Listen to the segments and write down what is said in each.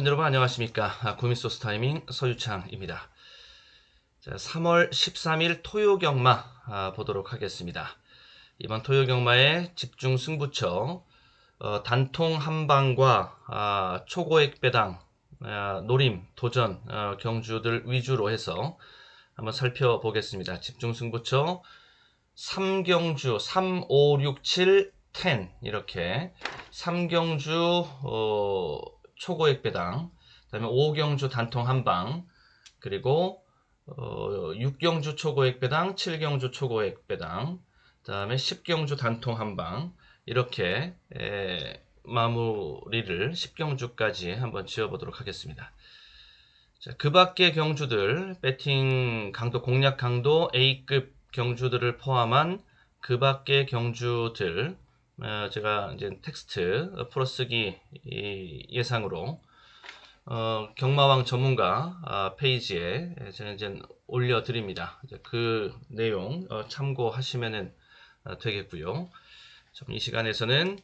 팬 여러분 안녕하십니까. 구미소스 타이밍 서유창입니다. 자, 3월 13일 토요경마 보도록 하겠습니다. 이번 토요경마의 집중 승부처 단통 한방과 초고액 배당 노림 도전 경주들 위주로 해서 한번 살펴보겠습니다. 집중 승부처 3경주 3, 5, 6, 7, 10 이렇게 3경주 초고액 배당, 그 다음에 5경주 단통 한방, 그리고 6경주 초고액 배당, 7경주 초고액 배당, 그 다음에 10경주 단통 한방 이렇게 마무리를 10경주까지 한번 지어보도록 하겠습니다. 자, 그 밖의 경주들, 배팅 강도, 공략 강도 A급 경주들을 포함한 그 밖의 경주들 제가 이제 텍스트 풀어쓰기 예상으로 경마왕 전문가 페이지에 제가 이제 올려드립니다. 그 내용 참고하시면 되겠고요. 이 시간에서는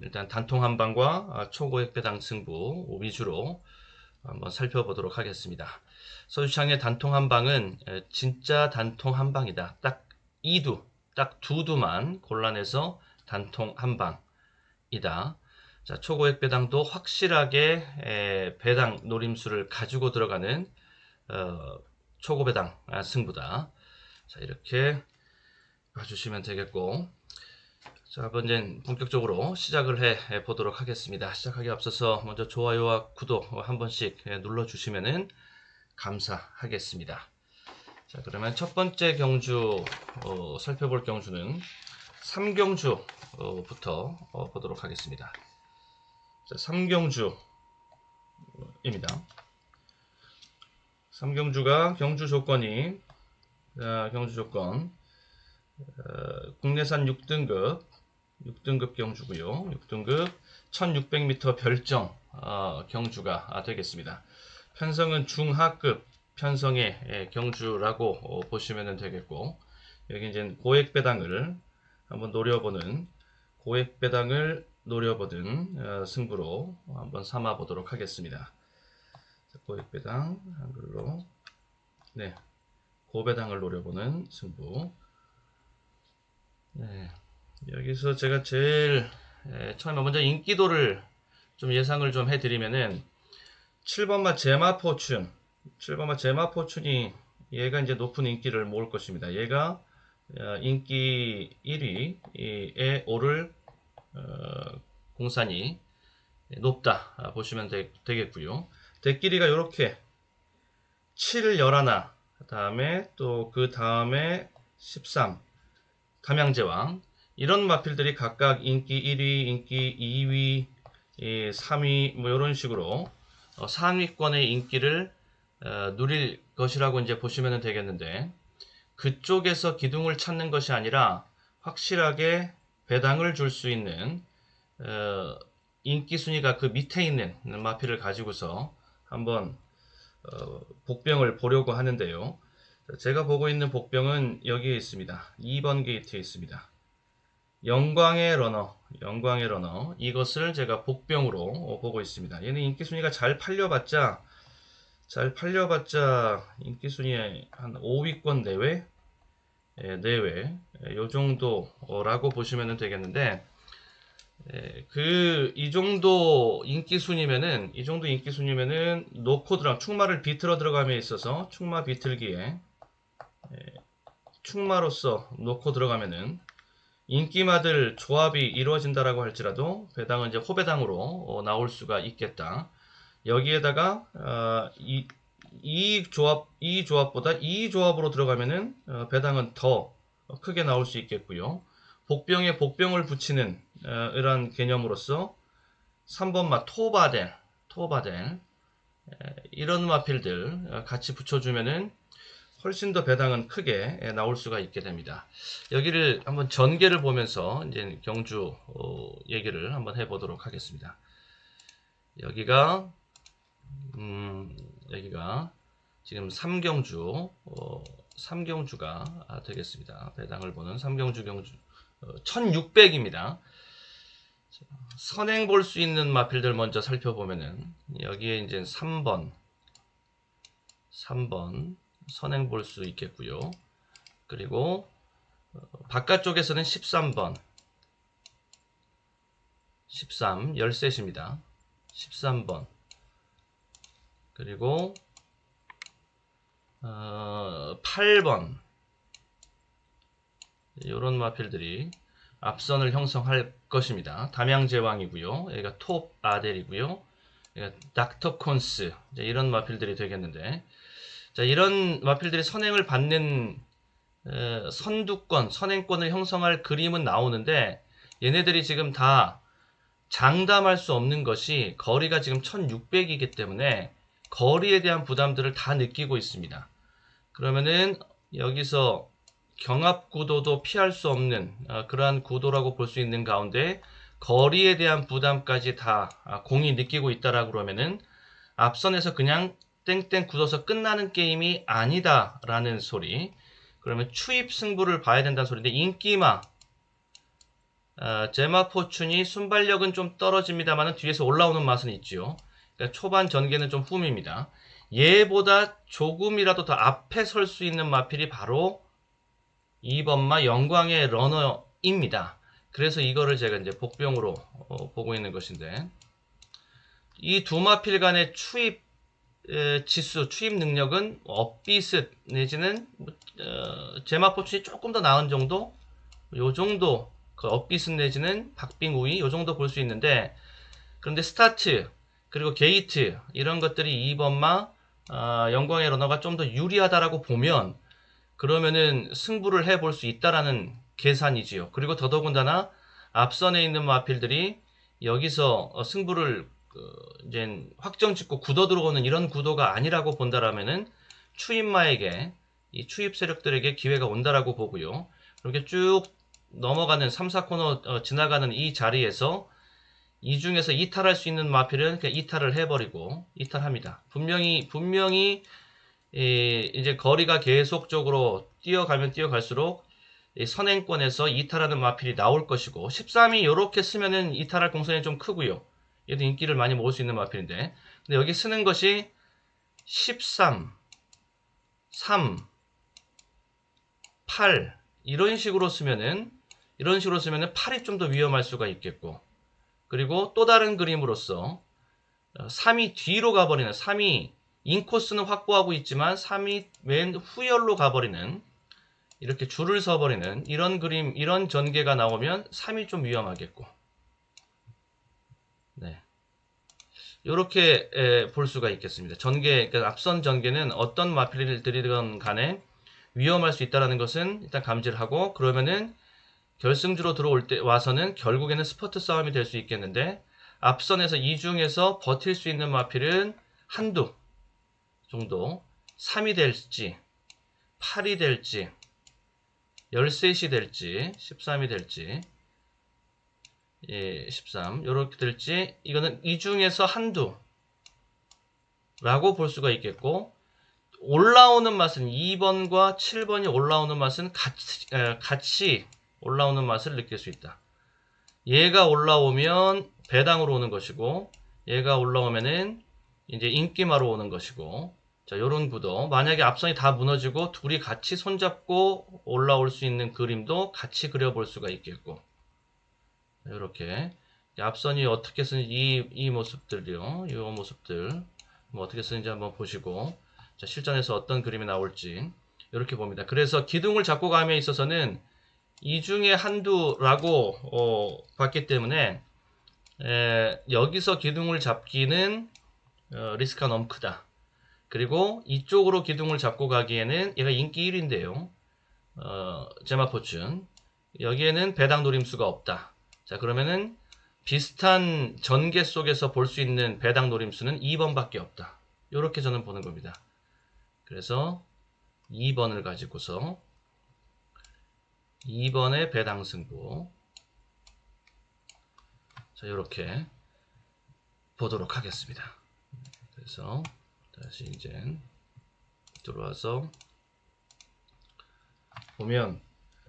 일단 단통 한방과 초고액 배당 승부 위주로 한번 살펴보도록 하겠습니다. 서유창의 단통 한방은 진짜 단통 한방이다. 딱 2두, 딱 2두만 골라내서 단통 한방이다. 자, 초고액 배당도 확실하게 배당 노림수를 가지고 들어가는 초고 배당 승부다. 자, 이렇게 봐주시면 되겠고, 자, 먼저 본격적으로 시작을 해 보도록 하겠습니다. 시작하기 앞서서 먼저 좋아요와 구독 한 번씩 눌러주시면 감사하겠습니다. 자, 그러면 첫 번째 경주 살펴볼 경주는 3경주부터 보도록 하겠습니다. 자, 3경주입니다. 3경주가 경주 조건이 경주 조건 국내산 6등급 경주고요. 6등급 1600m 별정 경주가 되겠습니다. 편성은 중하급 편성의 경주라고 보시면 되겠고, 여기 이제 고액 배당을 한번 노려보는 승부로 한번 삼아 보도록 하겠습니다. 고액 배당 한글로 고배당을 노려보는 승부. 여기서 제가 제일 처음에 먼저 인기도를 좀 예상을 좀 해드리면은 7번마 제마포춘이 얘가 이제 높은 인기를 모을 것입니다. 얘가 인기 1위에 오를 공산이 높다 보시면 되겠고요. 대끼리가 이렇게 7, 11, 그 다음에 또 그 다음에 13 담양제왕, 이런 마필들이 각각 인기 1위, 인기 2위, 3위 뭐 이런 식으로 상위권의 인기를 누릴 것이라고 이제 보시면 되겠는데, 그쪽에서 기둥을 찾는 것이 아니라 확실하게 배당을 줄 수 있는 인기 순위가 그 밑에 있는 마필을 가지고서 한번 복병을 보려고 하는데요. 제가 보고 있는 복병은 여기에 있습니다. 2번 게이트에 있습니다. 영광의 러너, 이것을 제가 복병으로 보고 있습니다. 얘는 인기 순위가 잘 팔려봤자 인기 순위의 한 5위권 내외, 요 정도라고 보시면 되겠는데, 이 정도 인기 순위면은 놓고 충마를 비틀어 들어감에 있어서 충마 비틀기에 충마로서 놓고 들어가면은 인기마들 조합이 이루어진다라고 할지라도 배당은 이제 호배당으로 나올 수가 있겠다. 여기에다가 이 조합보다 이 조합으로 들어가면은 배당은 더 크게 나올 수 있겠고요. 복병에 복병을 붙이는 이런 개념으로서 3번마 토바델 이런 마필들 같이 붙여주면은 훨씬 더 배당은 크게 나올 수가 있게 됩니다. 여기를 한번 전개를 보면서 이제 경주 얘기를 한번 해보도록 하겠습니다. 여기가 지금 3경주가 되겠습니다. 배당을 보는 3경주 경주 1600입니다. 선행 볼 수 있는 마필들 먼저 살펴보면은 여기에 이제 3번 선행 볼 수 있겠고요. 그리고 바깥쪽에서는 13번 13입니다. 13번 그리고 8번 이런 마필들이 앞선을 형성할 것입니다. 담양제왕이고요. 여기가 톱 아델이고요. 여기가 닥터 콘스 이런 마필들이 되겠는데, 자, 이런 마필들이 선행을 받는 선두권, 선행권을 형성할 그림은 나오는데, 얘네들이 지금 다 장담할 수 없는 것이 거리가 지금 1600이기 때문에 거리에 대한 부담들을 다 느끼고 있습니다. 그러면은 여기서 경합 구도도 피할 수 없는 그러한 구도라고 볼 수 있는 가운데 거리에 대한 부담까지 다 공이 느끼고 있다라고 그러면은 앞선에서 그냥 땡땡 굳어서 끝나는 게임이 아니다라는 소리. 그러면 추입 승부를 봐야 된다는 소리인데, 인기마 제마 포춘이 순발력은 좀 떨어집니다만 뒤에서 올라오는 맛은 있죠. 그러니까 초반 전개는 좀 흠입니다. 얘보다 조금이라도 더 앞에 설 수 있는 마필이 바로 2번마 영광의 러너입니다. 그래서 이거를 제가 이제 복병으로 보고 있는 것인데, 이 두 마필 간의 추입 지수, 추입 능력은 업비슷 내지는 제마 포춘이 조금 더 나은 정도, 요 정도 그 업비슷 내지는 박빙 우위 요 정도 볼 수 있는데, 그런데 스타트 그리고 게이트 이런 것들이 2번마 영광의 러너가 좀 더 유리하다라고 보면 그러면은 승부를 해볼 수 있다라는 계산이지요. 그리고 더더군다나 앞선에 있는 마필들이 여기서 승부를 이제 확정 짓고 굳어 들어오는 이런 구도가 아니라고 본다라면은 추입마에게, 이 추입 세력들에게 기회가 온다라고 보고요. 이렇게 쭉 넘어가는 3, 4코너 지나가는 이 자리에서 이 중에서 이탈할 수 있는 마필은 그냥 이탈을 해버리고 이탈합니다. 분명히 이제 거리가 계속적으로 뛰어가면 뛰어갈수록 선행권에서 이탈하는 마필이 나올 것이고, 13이 이렇게 쓰면은 이탈할 공산이 좀 크고요. 얘도 인기를 많이 모을 수 있는 마필인데, 근데 여기 쓰는 것이 13, 3, 8 이런 식으로 쓰면은 8이 좀 더 위험할 수가 있겠고, 그리고 또 다른 그림으로서 3이 뒤로 가버리는, 3이 인코스는 확보하고 있지만 3이 맨 후열로 가버리는, 이렇게 줄을 서버리는 이런 그림, 이런 전개가 나오면 3이 좀 위험하겠고, 네, 이렇게 볼 수가 있겠습니다. 전개, 그러니까 앞선 전개는 어떤 마필들이든 간에 위험할 수 있다는 것은 일단 감지를 하고, 그러면은 결승주로 들어올 때 와서는 결국에는 스퍼트 싸움이 될 수 있겠는데, 앞선에서 이 중에서 버틸 수 있는 마필은 한두 정도, 3이 될지 8이 될지 13이 될지 13이 될지 13 이렇게 될지, 이거는 이 중에서 한두 라고 볼 수가 있겠고, 올라오는 맛은 2번과 7번이 올라오는 맛은 같이 올라오는 맛을 느낄 수 있다. 얘가 올라오면 배당으로 오는 것이고, 얘가 올라오면은 이제 인기마로 오는 것이고, 자, 요런 구도. 만약에 앞선이 다 무너지고 둘이 같이 손잡고 올라올 수 있는 그림도 같이 그려볼 수가 있겠고, 이렇게 앞선이 어떻게 쓰는지 이 모습들이요, 이 모습들 뭐 어떻게 쓰는지 한번 보시고, 자, 실전에서 어떤 그림이 나올지 이렇게 봅니다. 그래서 기둥을 잡고 감에 있어서는 이 중에 한두라고 봤기 때문에 여기서 기둥을 잡기는 리스크가 너무 크다. 그리고 이쪽으로 기둥을 잡고 가기에는 얘가 인기 1위인데요. 제마포춘. 여기에는 배당 노림수가 없다. 자, 그러면은 비슷한 전개 속에서 볼 수 있는 배당 노림수는 2번밖에 없다. 이렇게 저는 보는 겁니다. 그래서 2번을 가지고서 2번의 배당 승부. 자, 이렇게 보도록 하겠습니다. 그래서 다시 이제 들어와서 보면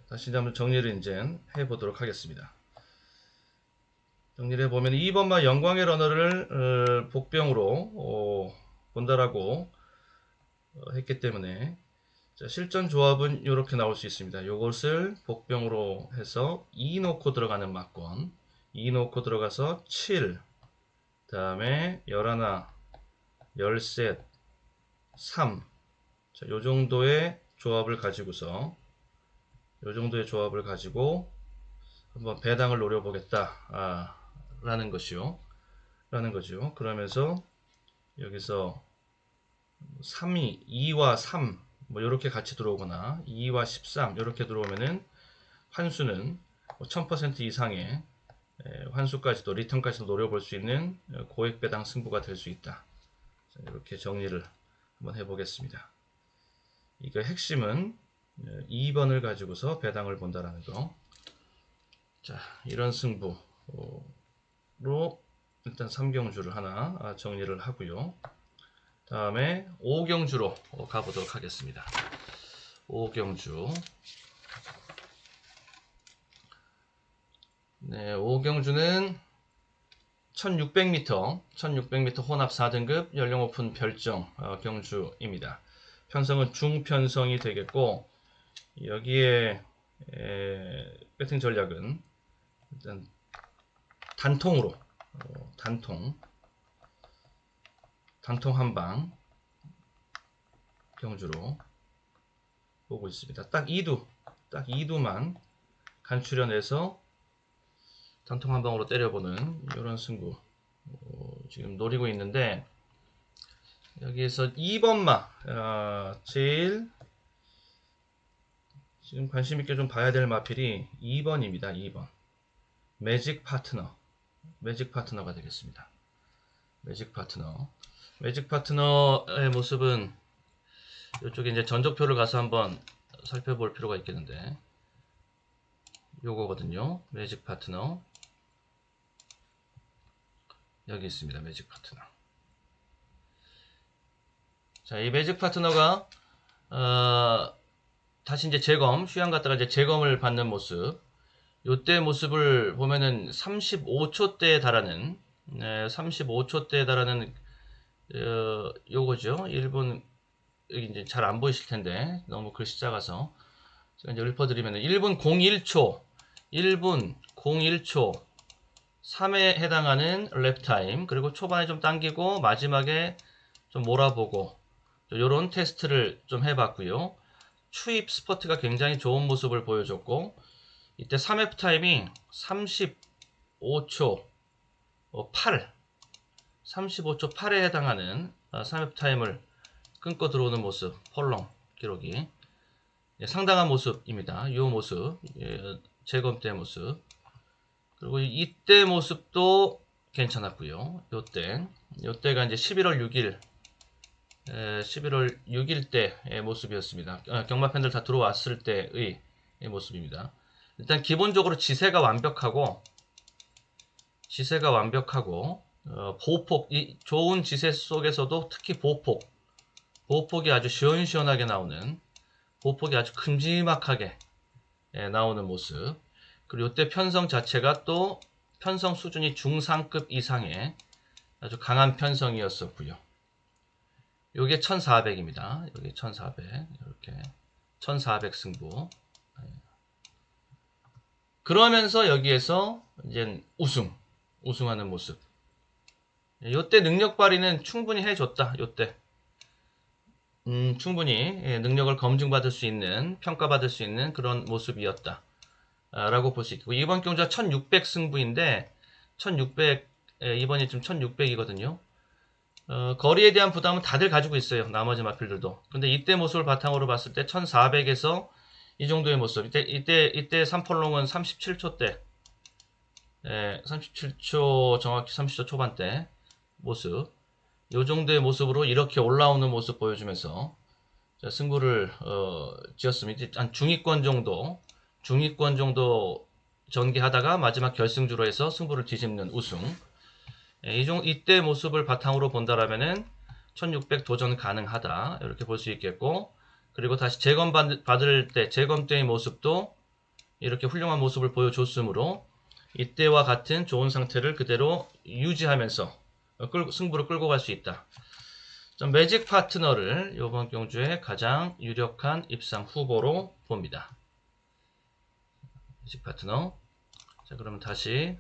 다시 한번 정리를 이제 해보도록 하겠습니다. 정리를 해보면 2번마 영광의 러너를 복병으로 본다라고 했기 때문에 자, 실전 조합은 이렇게 나올 수 있습니다. 이것을 복병으로 해서 2 놓고 들어가는 막권, 2 놓고 들어가서 7, 그 다음에 11, 13, 3. 자, 요 정도의 조합을 가지고서 한번 배당을 노려보겠다 라는 것이요. 그러면서 여기서 3이 2와 3 뭐 이렇게 같이 들어오거나 2와 13 이렇게 들어오면은 환수는 1000% 이상의 환수까지도 리턴까지도 노려볼 수 있는 고액 배당 승부가 될 수 있다. 자, 이렇게 정리를 한번 해보겠습니다. 이거 핵심은 2번을 가지고서 배당을 본다라는 거. 자, 이런 승부로 일단 3경주를 하나 정리를 하고요. 다음에 5경주로 가보도록 하겠습니다. 5경주. 네, 5경주는 1600m 혼합 4등급 연령 오픈 별정 경주입니다. 편성은 중편성이 되겠고, 여기에 배팅 전략은 일단 단통으로 단통 한방 경주로 보고 있습니다. 딱 2두만 간추려내서 단통 한방으로 때려보는 이런 승부 지금 노리고 있는데, 여기에서 2번마 제일 지금 관심 있게 좀 봐야 될 마필이 2번입니다. 2번 매직 파트너가 되겠습니다. 매직 파트너의 모습은 이쪽에 이제 전적표를 가서 한번 살펴볼 필요가 있겠는데, 요거거든요. 매직 파트너 여기 있습니다. 매직 파트너. 자, 이 매직 파트너가 다시 이제 휴양 갔다가 이제 재검을 받는 모습. 요때 모습을 보면은 35초대에 달하는 35초대에 달하는 요거죠. 1분 여기 이제 잘 안 보이실 텐데 너무 글씨 작아서 제가 이제 읊어드리면은 1분 01초 3에 해당하는 랩타임, 그리고 초반에 좀 당기고 마지막에 좀 몰아보고 요런 테스트를 좀 해봤고요. 추입 스퍼트가 굉장히 좋은 모습을 보여줬고, 이때 3F 타임이 35초 8에 해당하는 3F 타임을 끊고 들어오는 모습, 펄렁 기록이 상당한 모습입니다. 이 모습, 재검 때 모습, 그리고 이때 모습도 괜찮았고요. 요때가 이제 11월 6일 때의 모습이었습니다. 경마 팬들 다 들어왔을 때의 모습입니다. 일단 기본적으로 지세가 완벽하고 보폭, 좋은 지세 속에서도 특히 보폭이 아주 시원시원하게 나오는, 보폭이 아주 큼지막하게 나오는 모습. 그리고 이때 편성 자체가 또 편성 수준이 중상급 이상의 아주 강한 편성이었었고요. 요게 1400입니다. 여기 1400, 이렇게 1400 승부. 그러면서 여기에서 이제 우승하는 모습. 요때 능력 발휘는 충분히 해줬다. 요때 충분히 능력을 검증받을 수 있는, 평가받을 수 있는 그런 모습이었다 라고 볼 수 있고, 이번 경주가 1600 승부인데 1600, 이번이 지금 1600이거든요. 거리에 대한 부담은 다들 가지고 있어요. 나머지 마필들도. 근데 이때 모습을 바탕으로 봤을 때 1400에서 이 정도의 모습. 이때 3펄롱은 37초대. 37초, 정확히 30초 초반대 모습. 요 정도의 모습으로 이렇게 올라오는 모습 보여주면서 자, 승부를 지었습니다. 한 중위권 정도 전개하다가 마지막 결승주로 해서 승부를 뒤집는 우승. 이때 모습을 바탕으로 본다라면은 1600 도전 가능하다 이렇게 볼 수 있겠고, 그리고 다시 재검 받을 때 재검 때의 모습도 이렇게 훌륭한 모습을 보여줬으므로 이때와 같은 좋은 상태를 그대로 유지하면서 승부를 끌고 갈 수 있다. 매직 파트너를 이번 경주에 가장 유력한 입상 후보로 봅니다. 매직 파트너. 자, 그러면 다시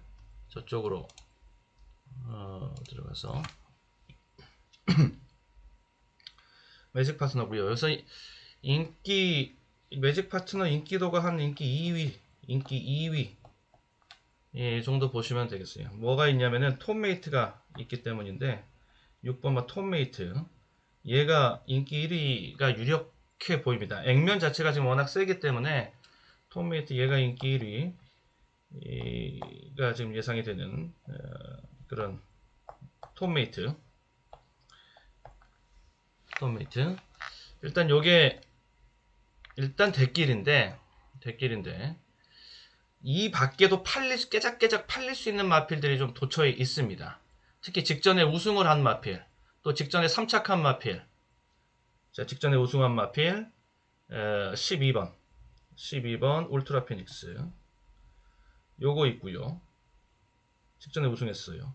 저쪽으로 들어가서 매직 파트너고요. 여기서 매직 파트너 인기도가 한 인기 2위 이 정도 보시면 되겠어요. 뭐가 있냐면은 톰메이트가 있기 때문인데 6번마 톰메이트, 얘가 인기 1위가 유력해 보입니다. 액면 자체가 지금 워낙 세기 때문에 톰메이트 얘가 인기 1위가 지금 예상이 되는 그런 톰메이트. 일단 요게 일단 대길인데 이 밖에도 깨작깨작 팔릴 수 있는 마필들이 좀 도처에 있습니다. 특히 직전에 우승을 한 마필, 또 직전에 3착한 마필. 자, 직전에 우승한 마필 12번 울트라 피닉스 요거 있고요. 직전에 우승했어요.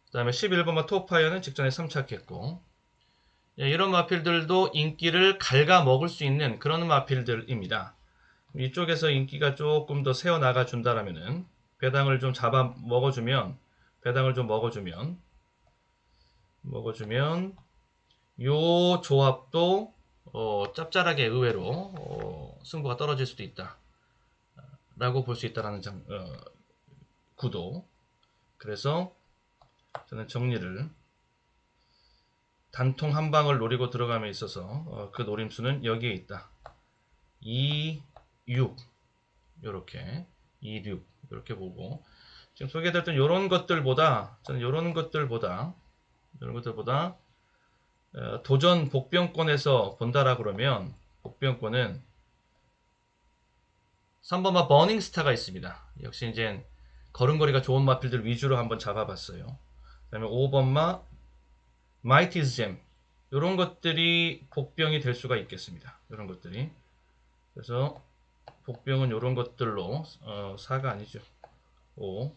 그 다음에 11번마 토파이어는 직전에 3착했고, 이런 마필들도 인기를 갉아먹을 수 있는 그런 마필들입니다. 이쪽에서 인기가 조금 더 새어나가 준다라면은 배당을 좀 먹어주면 요 조합도 짭짤하게 의외로 승부가 떨어질 수도 있다 라고 볼 수 있다라는 구도. 그래서 저는 정리를 단통 한 방을 노리고 들어감에 있어서 그 노림수는 여기에 있다. 2, 6 요렇게 2, 6 이렇게 보고, 지금 소개해드렸던 이런 것들보다 저는 이런 것들보다 도전 복병권에서 본다라 그러면 복병권은 3번마 버닝스타가 있습니다. 역시 이제 걸음걸이가 좋은 마필들 위주로 한번 잡아봤어요. 그 다음에 5번마 마이티즈잼, 이런 것들이 복병이 될 수가 있겠습니다. 이런 것들이. 그래서 복병은 이런 것들로 4가 아니죠. 5.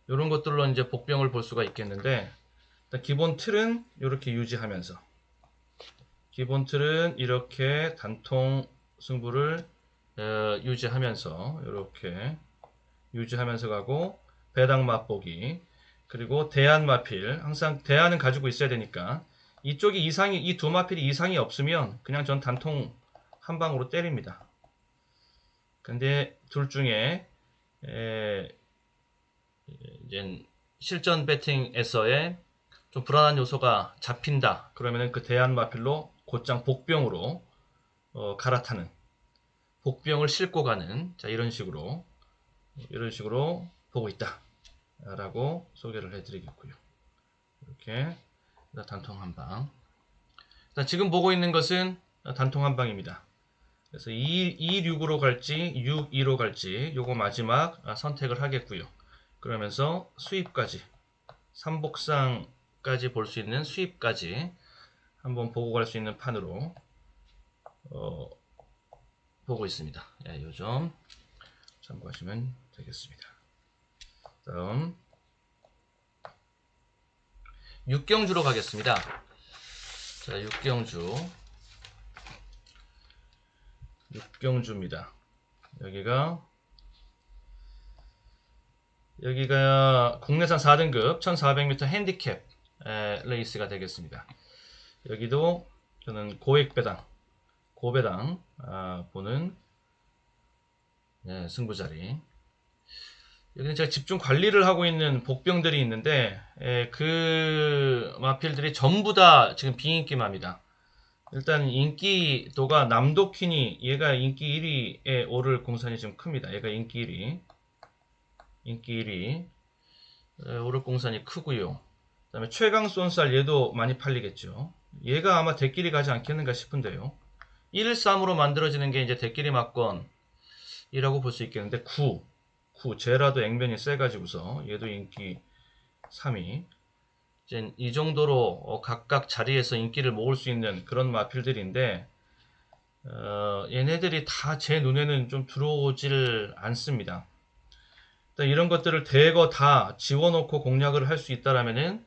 이런 것들로 이제 복병을 볼 수가 있겠는데, 일단 기본 틀은 이렇게 유지하면서, 기본 틀은 이렇게 단통 승부를 유지하면서 이렇게 유지하면서 가고, 배당 맛보기, 그리고 대안 마필, 항상 대안은 가지고 있어야 되니까 이쪽이 이상이, 이 두 마필이 이상이 없으면 그냥 전 단통 한 방으로 때립니다. 근데 둘 중에 이제 실전 배팅에서의 좀 불안한 요소가 잡힌다 그러면은 그 대안 마필로 곧장 복병으로 갈아타는, 복병을 싣고 가는, 자, 이런 식으로 보고 있다 라고 소개를 해드리겠고요. 이렇게 단통 한방. 지금 보고 있는 것은 단통 한방입니다. 그래서 2-6으로 갈지 6-2로 갈지 요거 마지막 선택을 하겠고요. 그러면서 수입까지, 삼복상까지 볼 수 있는 수입까지 한번 보고 갈 수 있는 판으로 보고 있습니다. 요 점 참고하시면 되겠습니다. 다음 6경주로 가겠습니다. 자, 6경주입니다. 여기가 국내산 4등급 1400m 핸디캡 레이스가 되겠습니다. 여기도 저는 고배당 보는 승부자리. 여기는 제가 집중 관리를 하고 있는 복병들이 있는데 그 마필들이 전부 다 지금 비인기마입니다. 일단 인기도가 남도퀸이 얘가 인기 1위에 오를 공산이 좀 큽니다. 얘가 인기 1위 오를 공산이 크고요. 그 다음에 최강쏜살 얘도 많이 팔리겠죠. 얘가 아마 대끼리 가지 않겠는가 싶은데요. 1-3으로 만들어지는 게 이제 대끼리 막건이라고 볼 수 있겠는데 9 제라도 액면이 세가지고서 얘도 인기 3위. 이제 이 정도로 각각 자리에서 인기를 모을 수 있는 그런 마필들인데 얘네들이 다 제 눈에는 좀 들어오질 않습니다. 이런 것들을 대거 다 지워놓고 공략을 할 수 있다라면은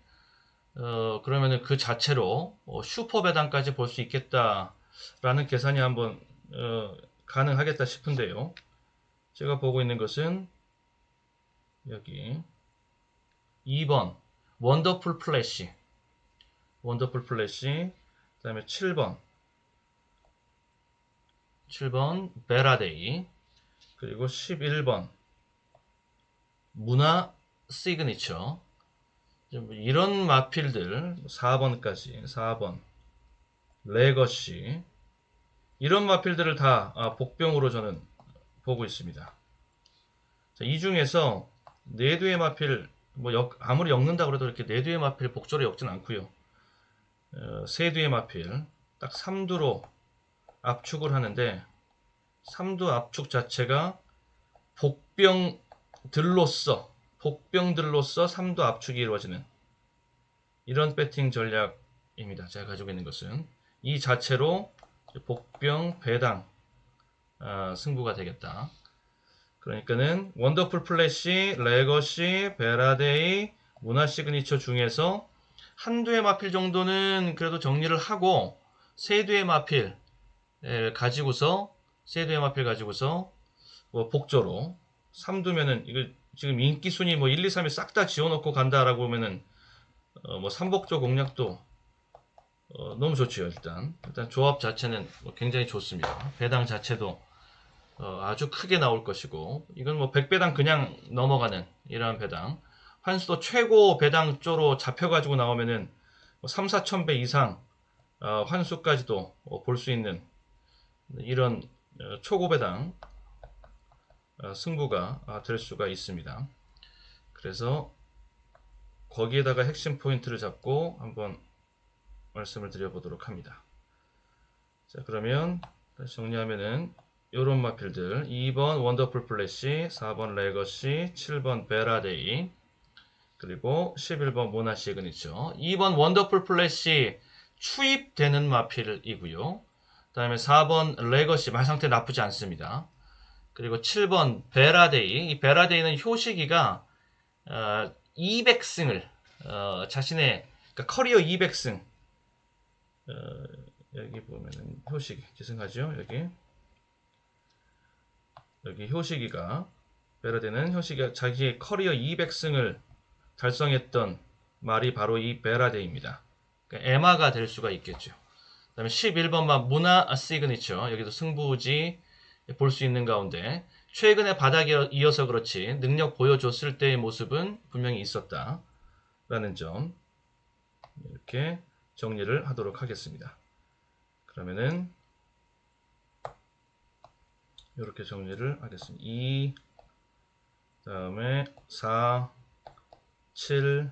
그러면은 그 자체로 슈퍼 배당까지 볼 수 있겠다라는 계산이 한번 가능하겠다 싶은데요. 제가 보고 있는 것은 여기 2번 원더풀 플래시, 그 다음에 7번 베라데이, 그리고 11번 문화 시그니처, 이런 마필들 4번까지 4번 레거시, 이런 마필들을 다 복병으로 저는 보고 있습니다. 자, 이 중에서 4두의 마필 아무리 엮는다 그래도 이렇게 4두의 마필 복조로 엮진 않고요. 3두의 마필 딱 3두로 압축을 하는데 3두 압축 자체가 복병들로서 3두 압축이 이루어지는 이런 배팅 전략입니다. 제가 가지고 있는 것은 이 자체로 복병 배당 승부가 되겠다. 그러니까는 원더풀 플래시, 레거시, 베라데이, 문화 시그니처 중에서 한두의 마필 정도는 그래도 정리를 하고 세두의 마필 가지고서 뭐 복조로 3두면은 이거 지금 인기 순위 뭐 1, 2, 3위 싹 다 지워놓고 간다라고 하면은 뭐 3복조 공략도 너무 좋죠. 일단 조합 자체는 굉장히 좋습니다. 배당 자체도 아주 크게 나올 것이고, 이건 뭐 100배당 그냥 넘어가는 이러한 배당, 환수도 최고 배당 쪼로 잡혀가지고 나오면은 3, 4천 배 이상 환수까지도 볼 수 있는 이런 초고배당 승부가 될 수가 있습니다. 그래서 거기에다가 핵심 포인트를 잡고 한번 말씀을 드려보도록 합니다. 자, 그러면 다시 정리하면은 요런 마필들 2번 원더풀 플래시, 4번 레거시, 7번 베라데이, 그리고 11번 모나 시그니처. 2번 원더풀 플래시 추입되는 마필이고요. 그 다음에 4번 레거시 말 상태 나쁘지 않습니다. 그리고 7번 베라데이, 이 베라데이는 효시기가 200승을 자신의 그러니까 커리어 200승 여기 보면은 효시기 기승하죠. 여기 효시기가 베라데는 효시기가 자기의 커리어 200승을 달성했던 말이 바로 이 베라데입니다. 그러니까 에마가 될 수가 있겠죠. 그 다음에 11번만 문화 시그니처, 여기도 승부지 볼 수 있는 가운데 최근에 바닥에 이어서 그렇지 능력 보여줬을 때의 모습은 분명히 있었다 라는 점 이렇게 정리를 하도록 하겠습니다. 그러면은 이렇게 정리를 하겠습니다. 2 다음에 4 7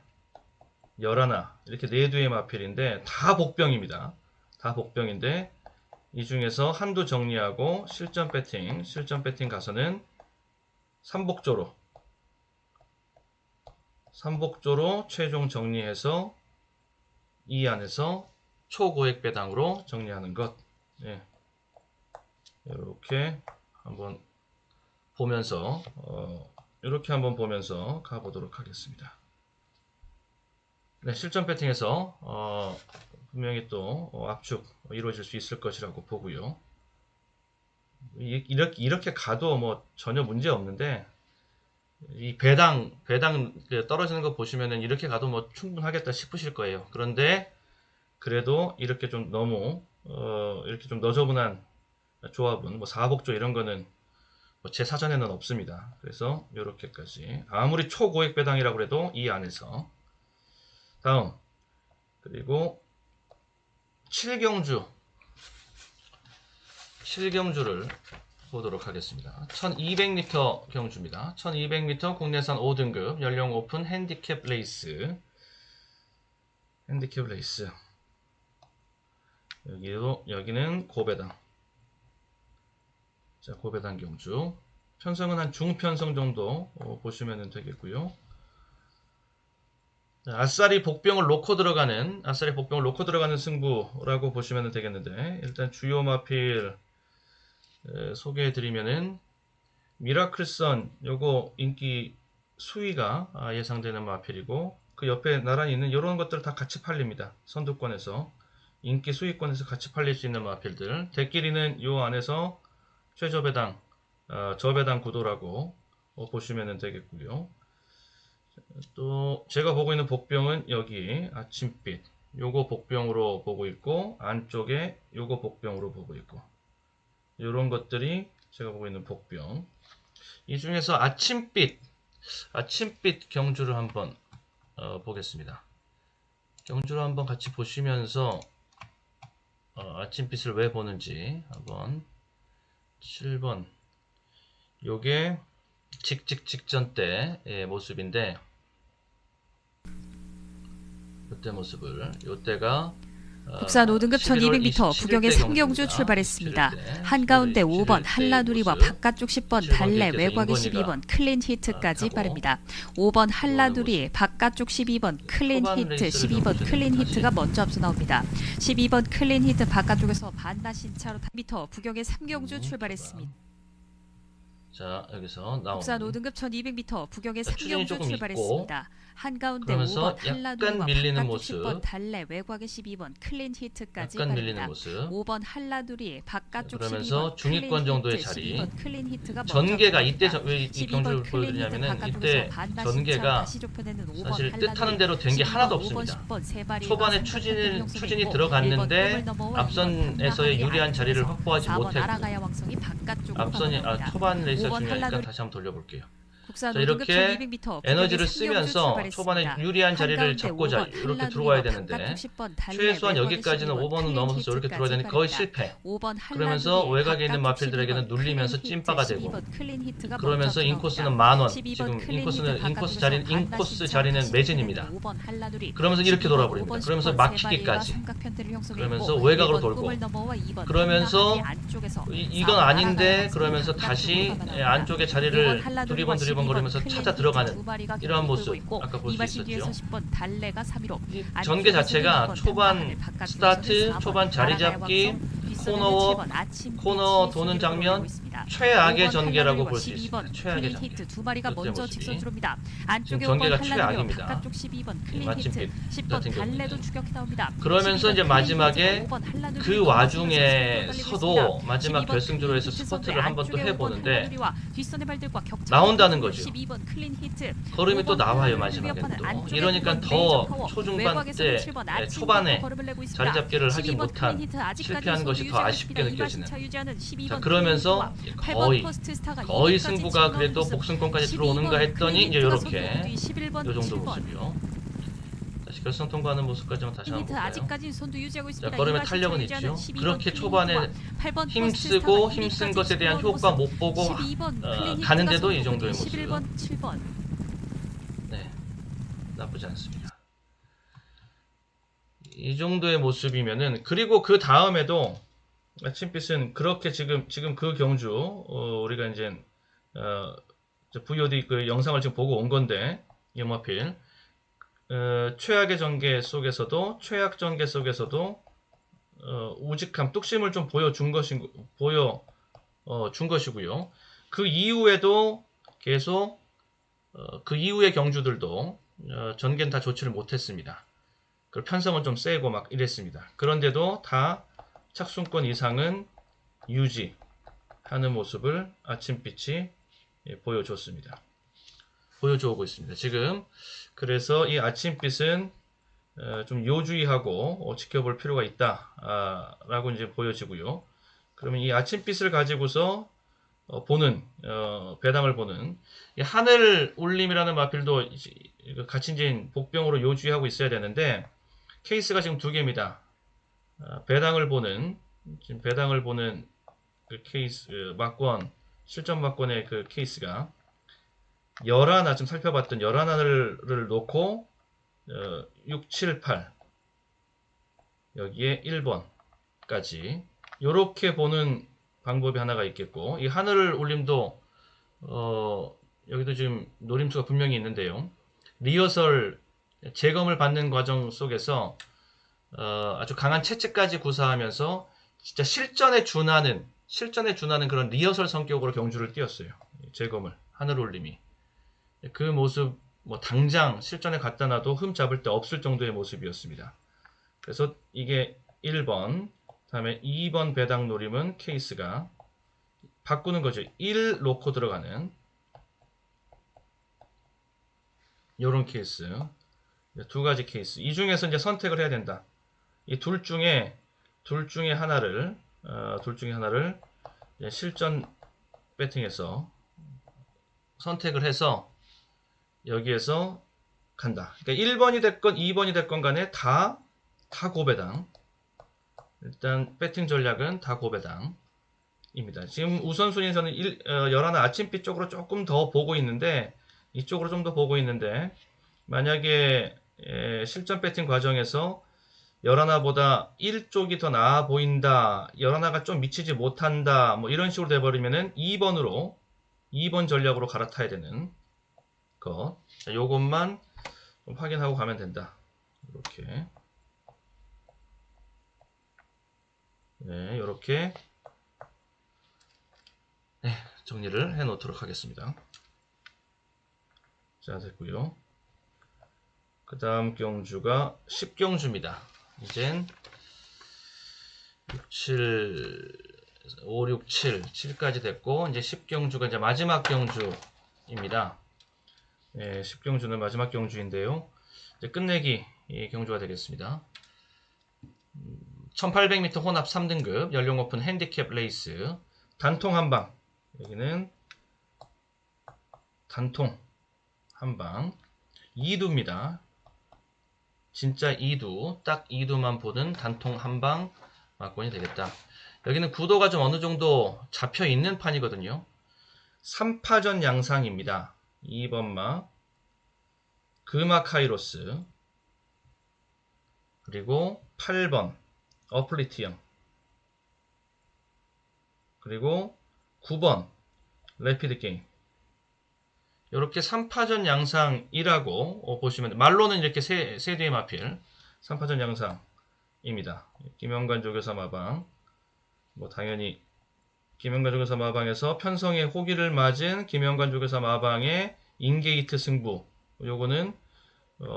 11 이렇게 4두의 마필인데 다 복병입니다. 다 복병인데 이 중에서 한두 정리하고 실전 배팅 가서는 3복조로 최종 정리해서 이 안에서 초고액 배당으로 정리하는 것. 이렇게 한번 보면서 가보도록 하겠습니다. 네, 실전 배팅에서 분명히 또 압축 이루어질 수 있을 것이라고 보고요. 이렇게 가도 뭐 전혀 문제 없는데 이 배당 떨어지는 거 보시면은 이렇게 가도 뭐 충분하겠다 싶으실 거예요. 그런데 그래도 이렇게 좀 너무 이렇게 좀 너저분한 조합은 뭐 4복조 이런 거는 뭐 제 사전에는 없습니다. 그래서 이렇게까지 아무리 초고액 배당이라고 해도 이 안에서 다음 그리고 7경주를 보도록 하겠습니다. 1200m 경주입니다. 1200m 국내산 5등급 연령 오픈 핸디캡 레이스. 여기는 고배당. 자, 고배당 경주. 편성은 한 중편성 정도 보시면 되겠고요. 아싸리 복병을 놓고 들어가는 승부라고 보시면 되겠는데, 일단 주요 마필 소개해 드리면은 미라클선 요거 인기 수위가 예상되는 마필이고 그 옆에 나란히 있는 이런 것들 다 같이 팔립니다. 선두권에서 인기 수위권에서 같이 팔릴 수 있는 마필들. 대끼리는 이 안에서 최저배당, 저배당 구도라고 보시면 되겠고요. 또 제가 보고 있는 복병은 여기 아침빛 요거 복병으로 보고 있고 안쪽에 요거 복병으로 보고 있고 이런 것들이 제가 보고 있는 복병. 이 중에서 아침빛 경주를 한번 보겠습니다. 경주를 한번 같이 보시면서 아침빛을 왜 보는지 한번 7번 요게 직전 때의 모습인데 이때 모습을 요때가 국산 5등급 1200m 부경의 3경주 출발했습니다. 한가운데 5번 한라두리와 바깥쪽 10번 달래 외곽의 12번 클린 히트까지 빠릅니다. 5번 한라두리 바깥쪽 12번 클린 히트 12번 클린 히트가 먼저 앞서 나옵니다. 12번 클린 히트 바깥쪽에서 반나신차로 100m 부경의 3경주 출발했습니다. 자 여기서 나오는 국산 5등급 1200m 부경의 추진이 3경주 조금 출발했습니다. 한가운데 그러면서 5번 한라두리와 약간 밀리는 바깥쪽 모습. 10번 달래 외곽의 12번 클린 히트까지 약간 빠릅니다. 밀리는 모습. 5번 한라두리 바깥쪽 그러면서 12번 중위권 클린 정도의 히트, 자리. 12번 클린 히트가 전개가 먼저 이때 앞섭니다. 왜 이 12번 경주를 클린 보여드리냐면은 히트 이때 바깥쪽에서 전개가 다시 좁혀내는 5번 사실 한라두리, 뜻하는 대로 된 게 12번, 하나도 5번, 없습니다. 10번 세 발이 초반에 삼각형태를 추진이 형성했고, 들어갔는데 1번 넘어와 앞선에서의 2번 유리한 자리를 확보하지 4번 못했고 아라가야 왕성이 바깥쪽으로 앞선이 방어합니다. 초반 레이스가 5번 중요하니까 한라두리. 다시 한번 돌려볼게요. 국산 자, 5등급 이렇게 1200m 에너지를 부경의 쓰면서 3경주 초반에 출발했습니다. 유리한 자리를 한가운데 잡고자 5번 이렇게 한라두리와 들어와야 되는데 바깥쪽 10번 달래 최소한 외곽의 여기까지는 12번 5번은 클린 넘어서 이렇게 들어와야 되는데 거의 히트까지 실패. 5번 그러면서 한라두리, 외곽에 있는 바깥쪽 마필들에게는 12번 눌리면서 클린 찐빠가 히트, 되고 12번 클린 히트가 그러면서 먼저 인코스는 앞서 나옵니다. 10,000원 12번 지금 클린 인코스는 히트 인코스 바깥쪽에서 인코스 반나신차 자리는 다시 매진입니다. 좁혀내는 5번 한라두리, 그러면서 이렇게 12번, 돌아버립니다. 5번, 그러면서 10번 막히기까지. 세 발이 삼각형태를 형성했고, 그러면서 외곽으로 1번 돌고 꿈을 넘어와 2번 그러면서 한라하지 안쪽에서 이건 4번 아닌데 아라가야 그러면서 왕성이 다시 바깥쪽으로 나갑니다. 안쪽에 5번 자리를 한라두리와 두리번 거리면서 12번 찾아 클린 들어가는 히트 두 마리가 이러한 경기 모습 끌고 있고, 아까 볼 수 이마신 뒤에서 있었죠. 10번 달래가 3위로 전개 자체가 초반 스타트, 초반 자리 잡기, 코너 도는 장면 최악의 전개라고 볼 수 있습니다. 최악의 전개. 히트 두 마리가 그때 먼저 모습이. 직선 들어옵니다. 안쪽에 지금 전개가 5번 한라두리와 최악입니다. 바깥쪽 12번 클린 마침 히트, 빛 10번 같은 달래도 경우는. 추격해 나옵니다. 그러면서 12번 이제 클린 마지막에 히트가 5번 한라두리를 그 넘어서면서 와중에서도 달리고 마지막 있습니다. 결승주로 해서 12번 클린 스퍼트를 히트 한번 또 선수의 해보는데 5번 한라두리와 뒷선의 발들과 격차 나온다는 거죠. 12번 클린 히트, 걸음이 또 5번 나와요 한라두리를 마지막에 위협하는 또 안쪽에 이러니까 9번 더 메이저 파워, 초중반 외곽에서는 때 7번 아침 초반에 걸음을 내고 있습니다. 자리 잡기를 하지 12번 못한 클린 히트 아직까지 실패한 것이 더 유지하고 아쉽게 있습니다. 느껴지는. 이마신차 유지하는 12번 자 그러면서 클린 히트와 거의 8번 퍼스트 스타가 거의 2위까지 승부가 치고 그래도 나오는 모습. 복승권까지 12번 들어오는가 했더니 클린 이제 히트가 이렇게 선두 뒤 11번, 요 정도 7번. 모습이요. 다시 결승 통과하는 모습까지만 다시 한번 히트 볼까요? 아직까지 손도 유지하고 있습니다. 자, 걸음의 이마신 탄력은 차유지하는 있죠. 12번 그렇게 클린 초반에 히트와 8번 힘쓰고 퍼스트 힘쓴 스타가 것에 대한 2위까지 효과 치고 못 보고 12번 클린 가는데도 이 히트가 정도의 선두 뒤 모습. 11번, 7번. 네, 나쁘지 않습니다. 이 정도의 모습이면은 그리고 그 다음에도 아침빛은 그렇게 지금 그 경주 우리가 이제 VOD 그 영상을 지금 보고 온 건데 염화필 최악의 전개 속에서도 최악 전개 속에서도 우직함 뚝심을 좀 보여준 것이고요. 그 이후에도 계속 그 이후의 경주들도 전개는 다 좋지를 못했습니다. 그 편성은 좀 세고 막 이랬습니다. 그런데도 다 착순권 이상은 유지하는 모습을 아침빛이 보여줬습니다. 보여주고 있습니다. 지금 그래서 이 아침빛은 좀 요주의하고 지켜볼 필요가 있다 라고 이제 보여지고요. 그러면 이 아침빛을 가지고서 보는 배당을 보는 이 하늘 울림이라는 마필도 같이 이제 복병으로 요주의하고 있어야 되는데 케이스가 지금 두 개입니다. 배당을 보는 지금 배당을 보는 그 케이스 막권 실전 막권의 그 케이스가 11 지금 살펴봤던 11을 놓고 6, 7, 8 여기에 1번까지 이렇게 보는 방법이 하나가 있겠고 이 하늘 울림도 여기도 지금 노림수가 분명히 있는데요. 리허설 재검을 받는 과정 속에서 아주 강한 채찍까지 구사하면서 진짜 실전에 준하는 그런 리허설 성격으로 경주를 띄웠어요. 재검을 하늘 올림이 그 모습 뭐 당장 실전에 갖다 놔도 흠 잡을 데 없을 정도의 모습이었습니다. 그래서 이게 1번, 다음에 2번 배당 노림은 케이스가 바꾸는 거죠. 1 놓고 들어가는 이런 케이스. 두 가지 케이스. 이 중에서 이제 선택을 해야 된다. 이 둘 중에 하나를 실전 배팅에서 선택을 해서 여기에서 간다. 그러니까 1번이 됐건 2번이 됐건 간에 다 고배당. 일단 배팅 전략은 다 고배당입니다. 지금 우선순위에서는 11 아침빛 쪽으로 조금 더 보고 있는데 이쪽으로 좀 더 보고 있는데 만약에 실전 배팅 과정에서 11보다 1쪽이 더 나아 보인다. 11가 좀 미치지 못한다. 뭐 이런 식으로 돼버리면은 2번 전략으로 갈아타야 되는 것. 자, 요것만 좀 확인하고 가면 된다. 이렇게. 네, 이렇게 정리를 해 놓도록 하겠습니다. 자, 됐고요. 그 다음 경주가 10경주입니다. 이젠 5, 6, 7, 7까지 됐고, 이제 10경주가 이제 마지막 경주입니다. 10경주는 마지막 경주인데요. 이제 끝내기 경주가 되겠습니다. 1800m 혼합 3등급, 연령 오픈 핸디캡 레이스, 단통 한방. 여기는 단통 한방. 2두입니다. 진짜 2두, 딱 2두만 보는 단통 한방 막권이 되겠다. 여기는 구도가 좀 어느 정도 잡혀 있는 판이거든요. 3파전 양상입니다. 2번마, 금화 카이로스, 그리고 8번, 어플리티엄, 그리고 9번, 레피드 게임. 이렇게 3파전 양상이라고 보시면, 말로는 이렇게 세 대의 마필 3파전 양상입니다. 김영관 조교사 마방, 뭐 당연히 김영관 조교사 마방에서 편성의 호기를 맞은 김영관 조교사 마방의 인게이트 승부, 요거는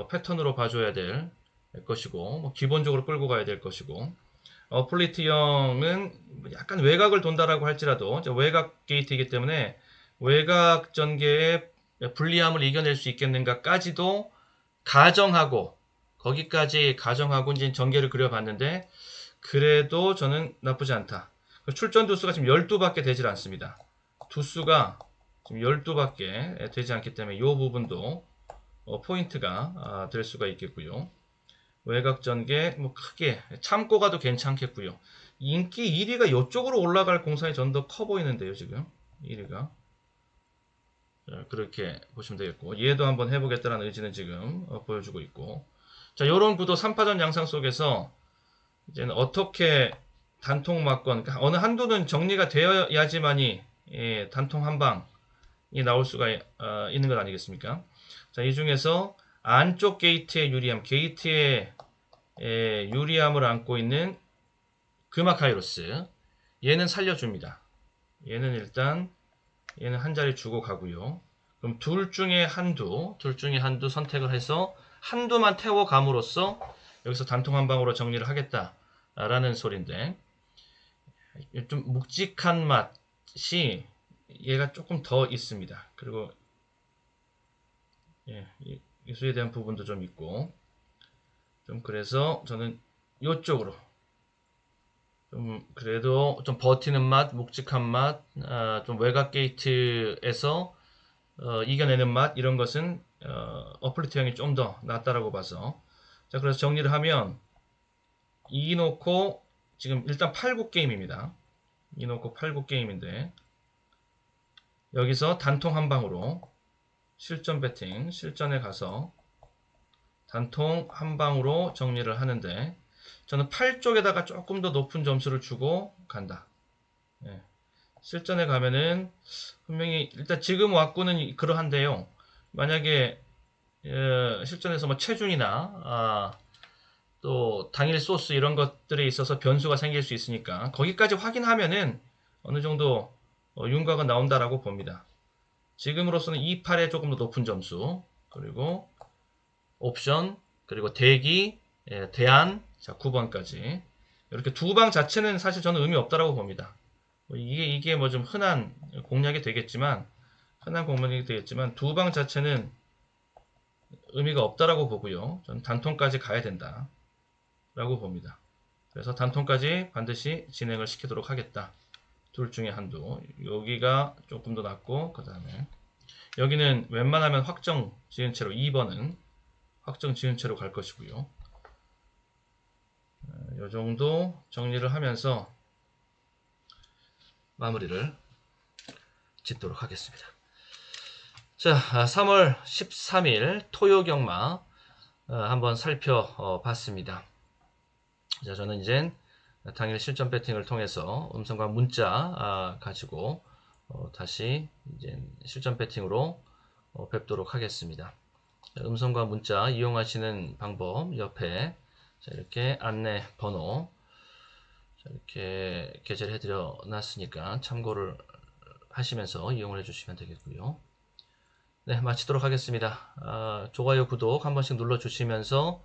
패턴으로 봐줘야 될 것이고, 뭐 기본적으로 끌고 가야 될 것이고, 어플리티형은 약간 외곽을 돈다라고 할지라도 외곽 게이트이기 때문에 외곽 전개의 불리함을 이겨낼 수 있겠는가까지도 거기까지 가정하고 이제 전개를 그려봤는데, 그래도 저는 나쁘지 않다. 출전 두수가 지금 12밖에 되질 않습니다. 두수가 지금 12밖에 되지 않기 때문에 이 부분도 포인트가 될 수가 있겠고요. 외곽 전개 뭐 크게 참고 가도 괜찮겠고요. 인기 1위가 이쪽으로 올라갈 공산이 전 더 커 보이는데요, 지금 1위가. 자, 그렇게 보시면 되겠고, 얘도 한번 해보겠다는 의지는 지금 보여주고 있고. 자, 요런 구도 3파전 양상 속에서 이제는 어떻게 단통 막권, 그러니까 어느 한도는 정리가 되어야지만이 단통 한방이 나올 수가 있는 것 아니겠습니까? 자, 이 중에서 안쪽 게이트의 유리함, 게이트의 유리함을 안고 있는 금화 카이로스, 얘는 살려줍니다. 얘는 한 자리 주고 가고요. 그럼 둘 중에 한두 선택을 해서 한두만 태워 감으로써 여기서 단통 한 방으로 정리를 하겠다라는 소리인데, 좀 묵직한 맛이 얘가 조금 더 있습니다. 그리고 이수에 대한 부분도 좀 있고, 좀 그래서 저는 이쪽으로 좀 그래도 좀 버티는 맛, 묵직한 맛, 좀 외곽 게이트에서 이겨내는 맛, 이런 것은 어플리트 형이 좀 더 낫다라고 봐서. 자, 그래서 정리를 하면 이 놓고 지금 일단 8구 게임입니다. 이 놓고 8구 게임인데, 여기서 단통 한 방으로 실전 배팅, 실전에 가서 단통 한 방으로 정리를 하는데, 저는 8쪽에다가 조금 더 높은 점수를 주고 간다. 실전에 가면은 분명히 일단 지금 왁구는 그러한데요. 만약에 실전에서 뭐 체중이나 또 당일 소스 이런 것들에 있어서 변수가 생길 수 있으니까 거기까지 확인하면은 어느 정도 윤곽은 나온다라고 봅니다. 지금으로서는 28에 조금 더 높은 점수, 그리고 옵션, 그리고 대기, 대안, 자 9번까지 이렇게 두 방 자체는 사실 저는 의미 없다라고 봅니다. 이게 뭐 좀 흔한 공략이 되겠지만 두 방 자체는 의미가 없다라고 보고요. 저는 단통까지 가야 된다라고 봅니다. 그래서 단통까지 반드시 진행을 시키도록 하겠다. 둘 중에 한두. 여기가 조금 더 낫고, 그 다음에 여기는 웬만하면 확정 지은 채로 2번은 확정 지은 채로 갈 것이고요. 이 정도 정리를 하면서 마무리를 짓도록 하겠습니다. 자, 3월 13일 토요경마 한번 살펴봤습니다. 자, 저는 이제 당일 실전 배팅을 통해서 음성과 문자 가지고 다시 이제 실전 배팅으로 뵙도록 하겠습니다. 음성과 문자 이용하시는 방법 옆에 자, 이렇게 안내 번호 자, 이렇게 게재를 해드려 놨으니까 참고를 하시면서 이용을 해주시면 되겠고요. 네, 마치도록 하겠습니다. 좋아요, 구독 한 번씩 눌러주시면서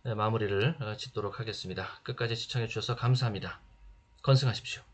마무리를 짓도록 하겠습니다. 끝까지 시청해 주셔서 감사합니다. 건승하십시오.